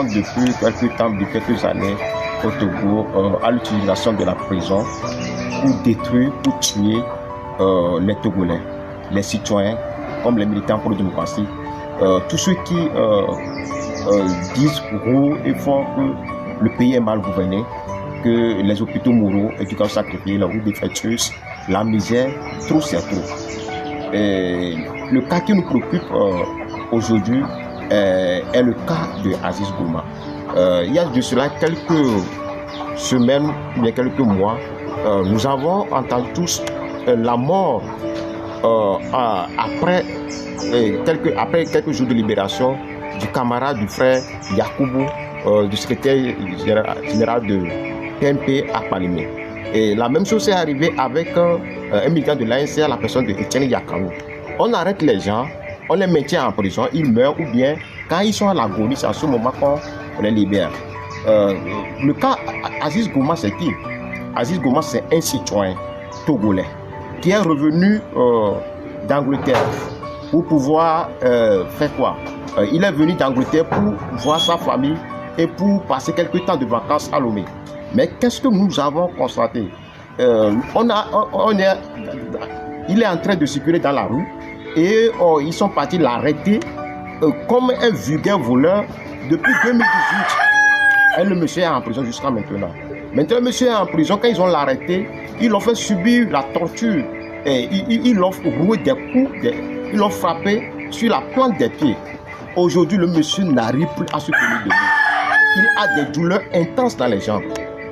depuis quelques temps, depuis quelques années, au Togo, à l'utilisation de la prison pour détruire, pour tuer les Togolais, les citoyens, comme les militants pour la démocratie, tous ceux qui disent gros et fort que le pays est mal gouverné, que les hôpitaux moraux, éducation sacrifiée, la route défectueuse, la misère, trop c'est trop. Et le cas qui nous préoccupe aujourd'hui est le cas de Aziz Gouma. Il y a de cela quelques semaines, bien quelques mois, nous avons entendu tous la mort après quelques jours de libération du camarade du frère Yakubu, du secrétaire général de PNP à Palimé. Et la même chose est arrivée avec un militant de l'ANC, la personne de Etienne Yakanou. On arrête les gens, on les maintient en prison, ils meurent, ou bien quand ils sont à l'agonie, c'est à ce moment qu'on les libère. Le cas Aziz Gouma, c'est qui? Aziz Gouma, c'est un citoyen togolais qui est revenu d'Angleterre pour pouvoir faire quoi? Il est venu d'Angleterre pour voir sa famille et pour passer quelques temps de vacances à Lomé. Mais qu'est-ce que nous avons constaté? Il est en train de circuler dans la rue et ils sont partis l'arrêter comme un vulgaire voleur depuis 2018. Et le monsieur est en prison jusqu'à maintenant. Maintenant, le monsieur est en prison. Quand ils ont l'arrêté, ils l'ont fait subir la torture. Et ils l'ont roué des coups, ils l'ont frappé sur la plante des pieds. Aujourd'hui, le monsieur n'arrive plus à se tenir debout. Il a des douleurs intenses dans les jambes.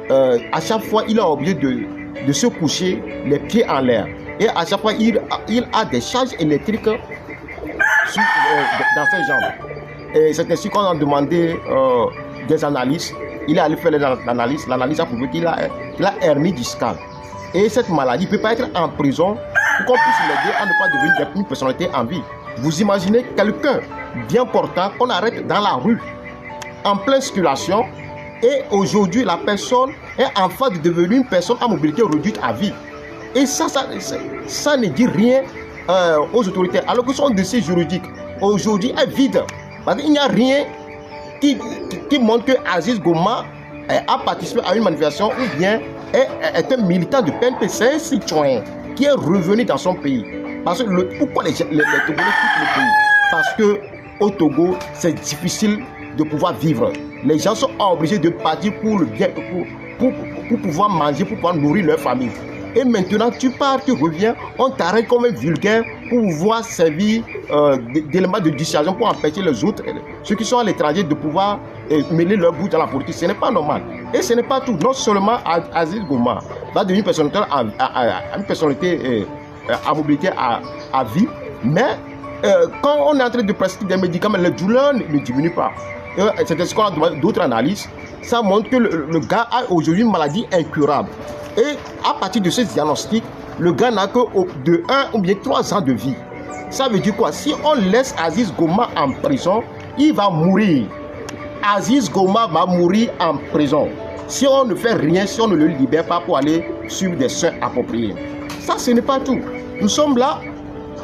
À chaque fois, il est obligé de se coucher les pieds en l'air. Et à chaque fois, il a des charges électriques dans ses jambes. Et c'est ainsi qu'on a demandé des analyses. Il est allé faire l'analyse. L'analyse a prouvé qu'il a hernie discale. Et cette maladie ne peut pas être en prison pour qu'on puisse l'aider à ne pas devenir une personnalité en vie. Vous imaginez quelqu'un bien portant qu'on arrête dans la rue, en pleine circulation, et aujourd'hui la personne est en phase de devenir une personne à mobilité réduite à vie. Et ça ne dit rien aux autorités, alors que son dossier juridique aujourd'hui est vide. Parce qu'il n'y a rien qui montre que Aziz Gouma a participé à une manifestation ou bien est un militant de PNP. C'est un citoyen qui est revenu dans son pays. Parce que pourquoi les Togolais quittent le pays? Parce que au Togo, c'est difficile de pouvoir vivre. Les gens sont obligés de partir pour le bien, pour pouvoir manger, pour pouvoir nourrir leur famille. Et maintenant, tu pars, tu reviens, on t'arrête comme un vulgaire pour pouvoir servir d'éléments de dissuasion pour empêcher les autres, ceux qui sont à l'étranger, de pouvoir mêler leur bout dans la politique. Ce n'est pas normal. Et ce n'est pas tout. Non seulement Aziz Gouma va devenir une personnalité à mobilité à vie, mais quand on est en train de prescrire des médicaments, les douleurs ne diminuent pas. C'est ce qu'on a demandé d'autres analyses. Ça montre que le gars a aujourd'hui une maladie incurable. Et à partir de ce diagnostic, le gars n'a que de 1 ou bien 3 ans de vie. Ça veut dire quoi? Si on laisse Aziz Gouma en prison, il va mourir. Aziz Gouma va mourir en prison. Si on ne fait rien, si on ne le libère pas pour aller suivre des soins appropriés. Ça, ce n'est pas tout. Nous sommes là,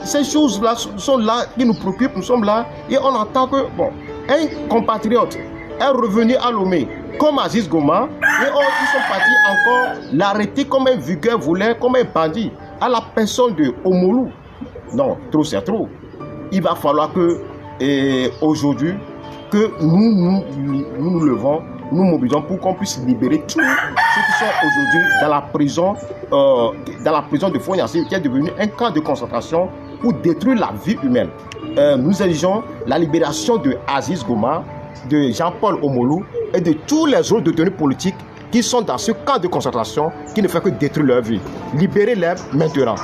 ces choses-là sont là, qui nous préoccupent, nous sommes là, et on entend que, bon, un compatriote est revenu à Lomé, comme Aziz Gouma, et ils sont partis encore l'arrêter comme un vulgaire voleur, comme un bandit, à la personne de Omolou. Non, trop c'est trop. Il va falloir que, aujourd'hui, que nous levons, nous mobilisons pour qu'on puisse libérer tous ceux qui sont aujourd'hui dans la prison de Fognassi, qui est devenu un camp de concentration pour détruire la vie humaine. Nous exigeons la libération de Aziz Gouma, de Jean-Paul Omolou et de tous les autres détenus politiques qui sont dans ce camp de concentration qui ne fait que détruire leur vie. Libérez-les maintenant.